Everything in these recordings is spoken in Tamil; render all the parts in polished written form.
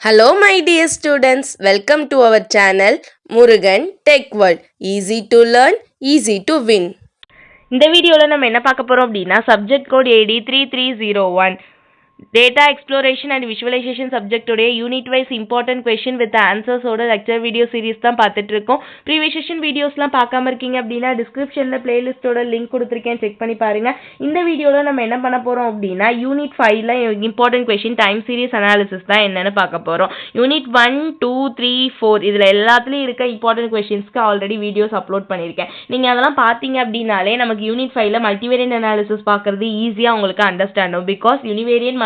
Hello my dear students, welcome to our channel Murugan Tech World. Easy to learn, easy to win. இந்த வீடியோவில் நம்ம என்ன பார்க்க போகிறோம் அப்படின்னா subject code AD 3301 data exploration and visualization சப்ஜெக்டோடைய unit wise important question with ஆன்சர்ஸோட லெக்சர் வீடியோ சீரிஸ் தான் பார்த்துட்டு இருக்கோம். ப்ரீவியஸ் செஷன் வீடியோஸ்லாம் பார்க்காம இருக்கீங்க அப்படின்னா டிஸ்கிரிப்ஷனில் பிளேலிஸ்ட்டோட லிங்க் கொடுத்துருக்கேன், செக் பண்ணி பாருங்க. இந்த வீடியோவில் நம்ம என்ன பண்ண போகிறோம் அப்படின்னா யூனிட் 5ல important question time series analysis தான் என்னென்னு பார்க்க போகிறோம். யூனிட் 1, 2, 3, 4 இதில் எல்லாத்துலேயும் இருக்க இம்பார்ட்டன்ட் கொஸ்டின்ஸ்க்கு ஆல்ரெடி வீடியோஸ் அப்லோட் பண்ணியிருக்கேன். நீங்கள் அதெல்லாம் பார்த்தீங்க அப்படின்னாலே நமக்கு யூனிட் 5ல மல்டிவேரியன்ட் அனாலிசிஸ் பார்க்குறது ஈஸியாக உங்களுக்கு அண்டர்ஸ்டாண்ட் ஆகும். பிகாஸ் யூனிவேரியன்ட்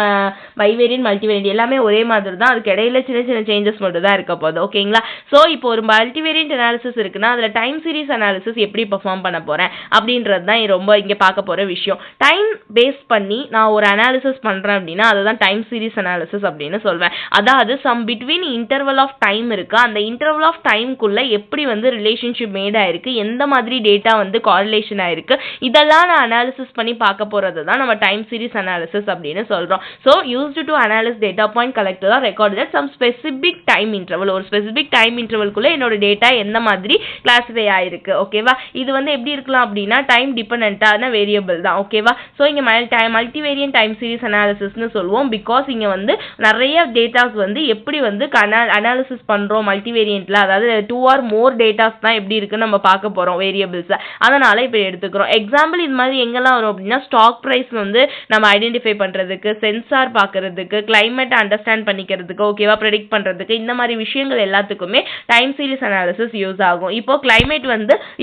பைவேரியன்ட் மல்டிவேரியன்ட் எல்லாமே ஒரே மாதிரி தான், அதுக்கு இடையில சின்ன சின்ன சேஞ்சஸ் மட்டும் தான் இருக்க போகுது. ஓகேங்களா? ஸோ இப்போ ஒரு மல்டிவேரியன்ட் அனாலிசிஸ் இருக்குன்னா அதில் டைம் சீரிஸ் அனாலிசிஸ் எப்படி பெர்ஃபார்ம் பண்ண போகிறேன் அப்படின்றது தான் ரொம்ப இங்கே பார்க்க போகிற விஷயம். டைம் பேஸ் பண்ணி நான் ஒரு அனாலிசிஸ் பண்ணுறேன் அப்படின்னா அதுதான் டைம் சீரிஸ் அனாலிசிஸ் அப்படின்னு சொல்வேன். அதாவது some between interval of time இருக்கு, அந்த இன்டர்வல் ஆஃப் டைம்குள்ளே எப்படி ரிலேஷன்ஷிப் மேட் ஆயிருக்கு, எந்த மாதிரி டேட்டா காரிலேஷன் ஆயிருக்கு, இதெல்லாம் நான் அனாலிசிஸ் பண்ணி பார்க்க போகிறது தான் நம்ம டைம் சீரிஸ் அனாலிசிஸ் அப்படின்னு சொல்கிறோம். So used to analyze data point collected or recorded at some specific time interval. ஒரு specific time intervalக்குள்ள என்னோட டேட்டா எந்த மாதிரி கிளாஸிஃபை ஆயிருக்கு. ஓகேவா? இது எப்படி இருக்கலாம் அப்படின்னா டைம் டிபெண்டன்டான வேரியபிள் தான். ஓகேவா? ஸோ இங்கே மல்டிவேரியன்ட் டைம் சீரிஸ் அனாலிசிஸ்னு சொல்லுவோம். பிகாஸ் இங்கே நிறைய டேட்டாஸ் எப்படி அனாலிசிஸ் பண்ணுறோம் மல்டிவேரியன்ட்ல, அதாவது 2 or more டேட்டாஸ் தான் எப்படி இருக்குன்னு நம்ம பார்க்க போகிறோம் வேரியபிள்ஸ். அதனால இப்போ எடுத்துக்கிறோம். எக்ஸாம்பிள் இது மாதிரி எங்கெல்லாம் வரும் அப்படின்னா ஸ்டாக் ப்ரைஸ் நம்ம ஐடென்டிஃபை பண்ணுறதுக்கு, சென்சார் பார்க்கறதுக்கு, கிளைமேட் அண்டர்ஸ்டாண்ட் பண்ணிக்கிறதுக்கு, ஓகேவா, ப்ரெடிக்ட் பண்ணுறதுக்கு, இந்த மாதிரி விஷயங்கள் எல்லாத்துக்குமே டைம் சீரிஸ் அனாலிசிஸ் யூஸ் ஆகும். இப்போ கிளைமேட்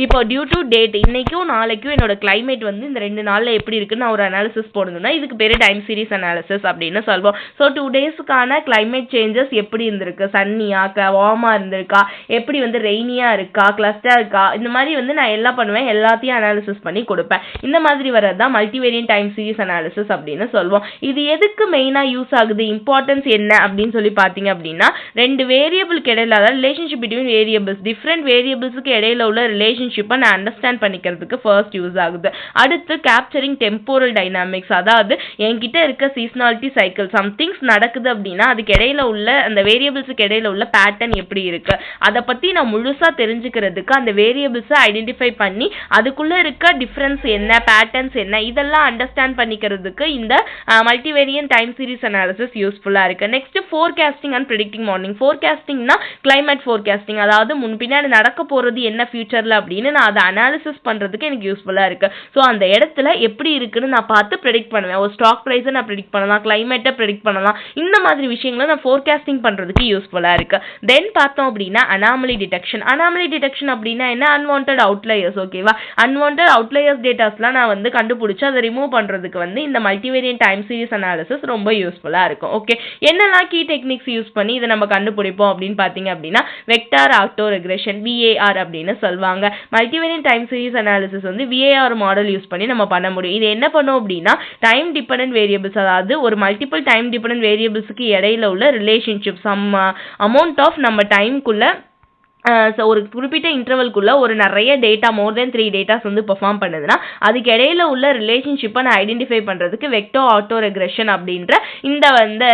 இப்போ டியூ டு டேட் இன்னைக்கும் நாளைக்கும் என்னோட கிளைமேட் இந்த 2 நாளில் எப்படி இருக்குன்னு நான் ஒரு அனாலிசிஸ் போடணும்னா இதுக்கு பேர் டைம் சீரிஸ் அனாலிசிஸ் அப்படின்னு சொல்வோம். ஸோ 2 டேஸ்க்கான கிளைமேட் சேஞ்சஸ் எப்படி இருந்திருக்கு, சன்னியா வார்மா இருந்திருக்கா, எப்படி ரெய்னியா இருக்கா, கிளஸ்டா இருக்கா, இந்த மாதிரி நான் எல்லாம் பண்ணுவேன், எல்லாத்தையும் அனாலிசிஸ் பண்ணி கொடுப்பேன். இந்த மாதிரி வரது தான் மல்டிவேரியன்ட் டைம் சீரிஸ் அனாலிசிஸ் அப்படின்னு சொல்வோம். இது எதுக்கு மெயினா யூஸ் ஆகுது, இம்பார்ட்டன்ஸ் என்ன அப்படின்னு சொல்லி பார்த்தீங்க அப்படின்னா 2 வேரியபிளுக்கு இடையில, அதாவது ரிலேஷன்ஷிப் பிட்வீன் வேரியபிள்ஸ், டிஃப்ரெண்ட் வேரியபிள்ஸுக்கு இடையில உள்ள ரிலேஷன்ஷிப்பை நான் அண்டர்ஸ்டாண்ட் பண்ணிக்கிறதுக்கு ஃபர்ஸ்ட் யூஸ் ஆகுது. அடுத்து கேப்சரிங் டெம்போரல் டைனாமிக்ஸ், அதாவது என்கிட்ட இருக்க சீசனாலிட்டி சைக்கிள், சம்திங்ஸ் நடக்குது அப்படின்னா அதுக்கு இடையில உள்ள அந்த வேரியபிள்ஸுக்கு இடையில உள்ள பேட்டர்ன் எப்படி இருக்கு, அதை பற்றி நான் முழுசாக தெரிஞ்சுக்கிறதுக்கு அந்த வேரியபிள்ஸை ஐடென்டிஃபை பண்ணி அதுக்குள்ள இருக்க டிஃப்ரென்ஸ் என்ன, பேட்டர்ன்ஸ் என்ன, இதெல்லாம் அண்டர்ஸ்டாண்ட் பண்ணிக்கிறதுக்கு இந்த மல்டிவேரியன்ட் டைம் சீரிஸ் அனாலிசிஸ் யூஸ்ஃபுல்லா இருக்கு. Next forecasting and predicting morning. ஃபோர்காஸ்டிங்னா கிளைமேட் ஃபோர்காஸ்டிங், அதாவது பின்னாடி நடக்க போறது என்ன ஃபியூச்சர்ல அப்படின்னு நான் அதை அனாலிசிஸ் பண்றதுக்கு எனக்கு யூஸ்ஃபுல்லா இருக்கு. ஸோ அந்த இடத்துல எப்படி இருக்குன்னு நான் பார்த்து ப்ரெடிக்ட் பண்ணுவேன். ஒரு ஸ்டாக் ப்ரைஸை நான் ப்ரெடிக்ட் பண்ணலாம், கிளைமேட்டை ப்ரெடிக்ட் பண்ணலாம், இந்த மாதிரி விஷயங்களை நான் ஃபோர்காஸ்டிங் பண்றதுக்கு யூஸ்ஃபுல்லா இருக்கு. தென் பார்த்தோம் அப்படின்னா அனாமலி டிடெக்ஷன். அனாமலி டிடெக்ஷன் அப்படின்னா என்ன, அன்வான்டட் அவுட்லயர்ஸ். ஓகேவா? அன்வான்டட் அவுட்லயர்ஸ் டேட்டாஸ்லாம் நான் கண்டுபிடிச்சு அதை ரிமூவ் பண்றதுக்கு இந்த மல்டிவேரியன்ட் டைம் சீரிஸ் அனாலிசிஸ் ரொம்ப யூஸ்ஃபுல்லா இருக்கும். ஓகே, என்னெல்லாம் கீ டெக்னிக்ஸ் யூஸ் பண்ணி இதை நம்ம கண்டுபிடிப்போம் அப்படின்னு பார்த்தீங்க அப்படின்னா வெக்டார் ஆட்டோ ரெக்ரெஷன், விஏஆர் அப்படின்னு சொல்லுவாங்க. Multivariant time series analysis VAR model use பண்ணி நம்ம பண்ண முடியும். இது என்ன பண்ணும் அப்படின்னா டைம் டிபெண்டன்ட் வேரியபிள்ஸ், அதாவது ஒரு மல்டிபிள் டைம் டிபெண்டன்ட் வேரியபிள்ஸுக்கு இடையில உள்ள ரிலேஷன்ஷிப், சம் அமௌண்ட் ஆஃப் நம்ம டைம்குள்ள ஒரு குறிப்பிட்ட இன்டர்வல்குள்ள ஒரு நிறைய டேட்டா, மோர் தென் 3 டேட்டாஸ் பெர்ஃபார்ம் பண்ணுதுன்னா அதுக்கு இடையில உள்ள ரிலேஷன்ஷிப்பை நான் ஐடென்டிஃபை பண்றதுக்கு வெக்டார் ஆட்டோ ரெக்ரெஷன் அப்படின்ற இந்த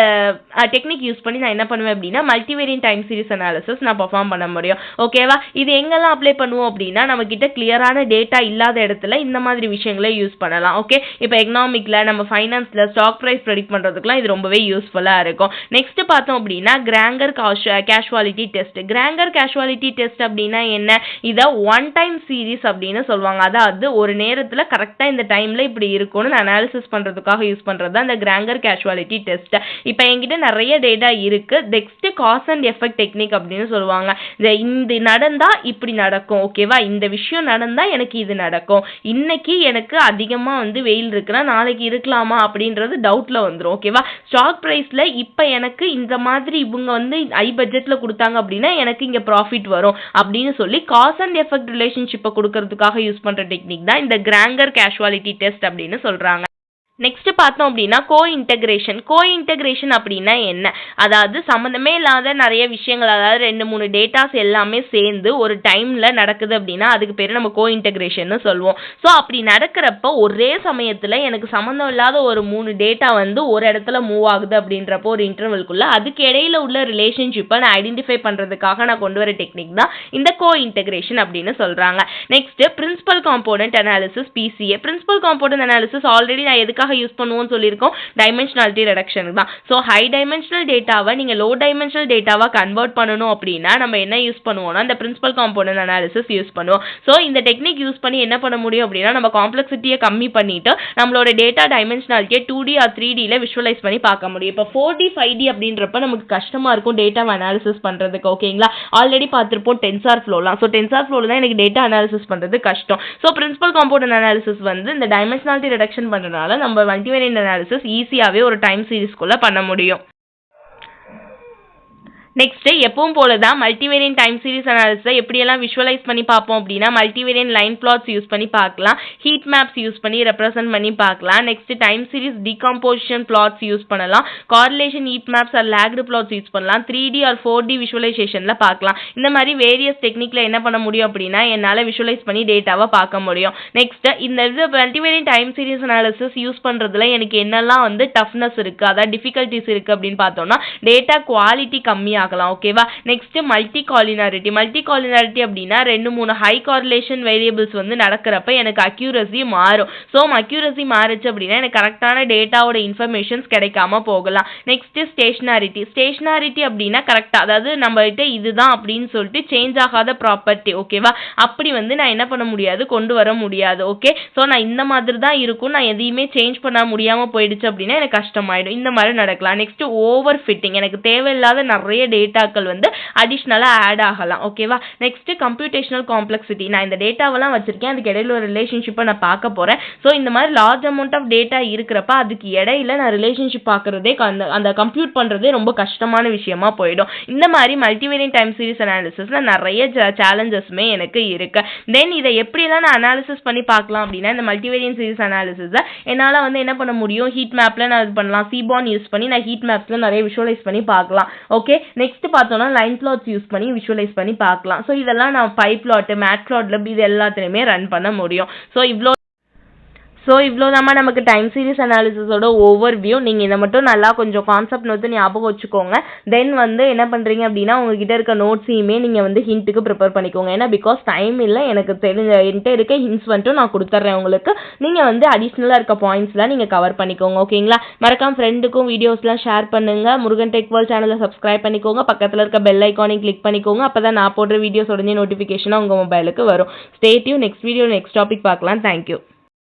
டெக்னிக் யூஸ் பண்ணி நான் என்ன பண்ணுவேன் அப்படின்னா மல்டிவேரியன்ட் டைம் சீரிஸ் அனாலிசிஸ் நான் பெர்ஃபார்ம் பண்ண முடியும். ஓகேவா? இது எங்கெல்லாம் அப்ளை பண்ணுவோம் அப்படின்னா நம்ம கிட்ட கிளியரான டேட்டா இல்லாத இடத்துல இந்த மாதிரி விஷயங்களை யூஸ் பண்ணலாம். ஓகே, இப்போ எக்கனாமிக்ல, நம்ம ஃபைனான்ஸ்ல ஸ்டாக் பிரைஸ் ப்ரெடிக்ட் பண்றதுக்குலாம் இது ரொம்பவே யூஸ்ஃபுல்லா இருக்கும். நெக்ஸ்ட் பார்த்தோம் அப்படின்னா கிராங்கர் கேஷுவாலிட்டி டெஸ்ட். கிராங்கர் கேஷுவாலிட்டி டெஸ்ட் அப்படின்னா என்ன, இத ஒன் டைம் சீரிஸ் அப்படின்னு சொல்லுவாங்க. அதாவது ஒரு நேரத்துல கரெக்டா இந்த டைம்ல இப்படி இருக்கும்னு அனாலிசிஸ் பண்றதுக்காக யூஸ் பண்றது தான் இந்த கிராங்கர் கேஷுவாலிட்டி டெஸ்ட். இப்போ என்கிட்ட நிறைய டேட்டா இருக்கு. Next cause and effect technique அப்படின்னு சொல்லுவாங்க. இந்த நடந்தா இப்படி நடக்கும், ஓகேவா, இந்த விஷயம் நடந்தா எனக்கு இது நடக்கும், இன்னைக்கு எனக்கு அதிகமா வெயில் இருக்குன்னா நாளைக்கு இருக்கலாமா அப்படின்றது டவுட்ல வந்துடும். ஓகேவா? ஸ்டாக் பிரைஸ்ல இப்ப எனக்கு இந்த மாதிரி இவங்க ஹை பட்ஜெட்ல கொடுத்தாங்க அப்படின்னா எனக்கு இங்க ப்ராஃபிட் வரும் அப்படின்னு சொல்லி காஸ் அண்ட் எஃபெக்ட் ரிலேஷன்ஷிப்பை கொடுக்கறதுக்காக யூஸ் பண்ற டெக்னிக் தான் இந்த கிராங்கர் கேஷுவாலிட்டி டெஸ்ட் அப்படின்னு சொல்றாங்க. நெக்ஸ்ட் பார்த்தோம் அப்படின்னா கோ இன்டகிரேஷன் அப்படின்னா என்ன? அதாவது சம்மந்தமே இல்லாத நிறைய விஷயங்கள், அதாவது 2-3 டேட்டாஸ் எல்லாமே சேர்ந்து ஒரு டைம்ல நடக்குது அப்படின்னா அதுக்கு பேர் நம்ம கோ இன்டகிரேஷன் சொல்லுவோம். ஸோ அப்படி நடக்கிறப்ப ஒரே சமயத்துல எனக்கு சம்மந்தம் இல்லாத ஒரு 3 டேட்டா வந்து ஒரு இடத்துல மூவ் ஆகுது அப்படின்றப்போ ஒரு இன்டர்வல்குள்ள அதுக்கு இடையில உள்ள ரிலேஷன்ஷிப்பை நான் ஐடென்டிஃபை பண்றதுக்காக நான் கொண்டு வர டெக்னிக் தான் இந்த கோ இன்டகிரேஷன் அப்படின்னு சொல்றாங்க. Next principal component analysis PCA. Principal component analysis already நான் எதுக்காக யூஸ் பண்ணுவோம்னு சொல்லியிருக்கோம், டைமென்ஷனாலிட்டி ரெடக்ஷனுக்கு தான். ஸோ ஹை டைமென்ஷனல் டேட்டாவை நீங்கள் லோ டைமென்ஷனல் டேட்டாவை கன்வெர்ட் பண்ணணும் அப்படின்னா நம்ம என்ன யூஸ் பண்ணுவோம்னா இந்த பிரின்சிபல் காம்போனன்ட் அனாலிசிஸ் யூஸ் பண்ணுவோம். ஸோ இந்த டெக்னிக் யூஸ் பண்ணி என்ன பண்ண முடியும் அப்படின்னா நம்ம காம்ப்ளெக்சிட்டியை கம்மி பண்ணிட்டு நம்மளோட டேட்டா டைமென்ஷனாலிட்டியை 2D ஆர் 3Dல விஷுவலைஸ் பண்ணி பார்க்க முடியும். இப்போ 4D 5D அப்படின்றப்ப நமக்கு கஷ்டமா இருக்கும் டேட்டாவை அனாலிசிஸ் பண்றதுக்கு. ஓகேங்களா, ஆல்ரெடி பார்த்துருப்போம் டென்சார் ஃப்ளோலாம். ஸோ டென்சார் ஃப்ளோல தான் எனக்கு டேட்டா அனாலிசிஸ் பண்றது கஷ்டம். ஸோ பிரின்சிபல் காம்போனன்ட் அனாலிசிஸ் வந்து இந்த டைமென்ஷனாலிட்டி ரெடக்ஷன் பண்றதுனால நம்ம மல்டிவேரியன்ட் அனாலிசிஸ் ஈஸியாவே ஒரு டைம் சீரிஸ்க்குள்ள பண்ண முடியும். நெக்ஸ்ட் எப்பவும் போல தான் மல்டிவேரியன்ட் டைம் சீரிஸ் அனாலிசிஸை எப்படியெல்லாம் விஷுவலைஸ் பண்ணி பார்ப்போம் அப்படின்னா மல்டிவேரியன்ட் லைன் பிளாட்ஸ் யூஸ் பண்ணி பார்க்கலாம், ஹீட் மேப்ஸ் யூஸ் பண்ணி ரெப்ரசென்ட் பண்ணி பார்க்கலாம். Next time series decomposition plots use பண்ணலாம், correlation heat maps or lagged plots use பண்ணலாம், 3D ஆர் 4D விஷுவலைசேஷன்ல பார்க்கலாம். இந்த மாதிரி வேரியஸ் டெக்னிக்ல என்ன பண்ண முடியும் அப்படின்னா என்னால் விஷுவலைஸ் பண்ணி டேட்டாவை பார்க்க முடியும். நெக்ஸ்ட் இந்த இது மல்டிவேரியன்ட் டைம் சீரிஸ் அனாலிசிஸ் யூஸ் பண்றதுல எனக்கு என்னெல்லாம் வந்து டஃப்னஸ் இருக்கு, அதாவது டிஃபிகல்ட்டிஸ் இருக்கு அப்படின்னு பார்த்தோம்னா டேட்டா குவாலிட்டி கம்மியாக ஆகலாம். ஓகேவா, நெக்ஸ்ட் மல்டி காலினாரிட்டி அப்படின்னா 2-3 ஹை கார்லேஷன் வேரியபிள்ஸ் வந்து நடக்கிறப்ப எனக்கு அக்யூரசி மாறும். ஸோ அக்யூரசி மாறுச்சு அப்படின்னா எனக்கு கரெக்டான டேட்டாவோட இன்ஃபர்மேஷன்ஸ் கிடைக்காம போகலாம். நெக்ஸ்ட் ஸ்டேஷனாரிட்டி அப்படின்னா கரெக்டா, அதாவது நம்ம கிட்ட இதுதான் அப்படின்னு சொல்லிட்டு சேஞ்ச் ஆகாத ப்ராப்பர்ட்டி. ஓகேவா, அப்படி வந்து நான் என்ன பண்ண முடியாது, கொண்டு வர முடியாது. ஓகே, ஸோ நான் இந்த மாதிரி தான் இருக்கும், நான் எதையுமே சேஞ்ச் பண்ண முடியாம போயிடுச்சு அப்படின்னா எனக்கு கஷ்டமாயிடும். இந்த மாதிரி நடக்கலாம். நெக்ஸ்ட் ஓவர் ஃபிட்டிங், எனக்கு தேவையில்லாத நிறைய டேட்டாக்கள் வந்து அடிஷ்னலா ஆட் ஆகலாம். ஓகேவா, நெக்ஸ்ட் கம்ப்யூட்டேஷனல் காம்ப்ளெக்சிட்டி, நான் இந்த டேட்டாவெல்லாம் வச்சிருக்கேன், அதுக்கு இடையில ஒரு ரிலேஷன்ஷிப்பை நான் பார்க்க போறேன். ஸோ இந்த மாதிரி லார்ஜ் அமௌண்ட் ஆஃப் டேட்டா இருக்கிறப்ப அதுக்கு இடையில நான் ரிலேஷன்ஷிப் பார்க்கறதே அந்த கம்ப்யூட் பண்றதே ரொம்ப கஷ்டமான விஷயமா போயிடும். இந்த மாதிரி மல்டிவேரியன்ட் டைம் சீரிஸ் அனாலிசிஸ்ல நிறைய சேலஞ்சஸ்மே எனக்கு இருக்கு. தென் இதை எப்படிலாம் நான் அனாலிசிஸ் பண்ணி பார்க்கலாம் அப்படின்னா இந்த மல்டிவேரியன்ட் சீரிஸ் அனாலிசிஸ் என்னால் வந்து என்ன பண்ண முடியும், ஹீட் மேப்ல நான் இது பண்ணலாம், சீபான் யூஸ் பண்ணி நான் ஹீட் மேப்ஸ்ல நிறைய விஷுவலைஸ் பண்ணி பார்க்கலாம். ஓகே, நெக்ஸ்ட் பார்த்தோம்னா லைன் பிளாட்ஸ் யூஸ் பண்ணி விஷுவலைஸ் பண்ணி பார்க்கலாம். ஸோ இதெல்லாம் நான் பை பிளாட், மேட் பிளாட்ல இது எல்லாத்தையுமே ரன் பண்ண முடியும். ஸோ இவ்வளோதாம்மா நமக்கு டைம் சீரிஸ் அனாலிசிஸோட ஓவர் வியூ. நீங்கள் இதை மட்டும் நல்லா கொஞ்சம் கான்செப்ட் நோட்டு ஞாபகம் வச்சுக்கோங்க. தென் வந்து என்ன பண்ணுறீங்க அப்படின்னா உங்ககிட்ட இருக்க நோட்ஸையுமே நீங்கள் வந்து ஹிண்ட்டுக்கு ப்ரிப்பேர் பண்ணிக்கோங்க. ஏன்னா பிகாஸ் டைம் இல்லை, எனக்கு என்கிட்ட இருக்க ஹிண்ட்ஸ் வந்துட்டு நான் கொடுத்துட்றேன் உங்களுக்கு. நீங்கள் வந்து அடிஷ்னலாக இருக்க பாயிண்ட்ஸ்லாம் நீங்கள் கவர் பண்ணிக்கோங்க. ஓகேங்களா, மறக்காம ஃப்ரெண்டுக்கும் வீடியோஸ்லாம் ஷேர் பண்ணுங்கள். முருகன் டெக் வேர்ல்ட் சேனலை சப்ஸ்கிரைப் பண்ணிக்கோங்க. பக்கத்தில் இருக்க பெல் ஐக்கானையும் கிளிக் பண்ணிக்கோங்க. அப்போ தான் நான் போடுற வீடியோஸ் உடனே நோட்டிஃபிகேஷனாக உங்கள் மொபைலுக்கு வரும். Stay tune. Next video next topic பார்க்கலாம். தேங்க்யூ.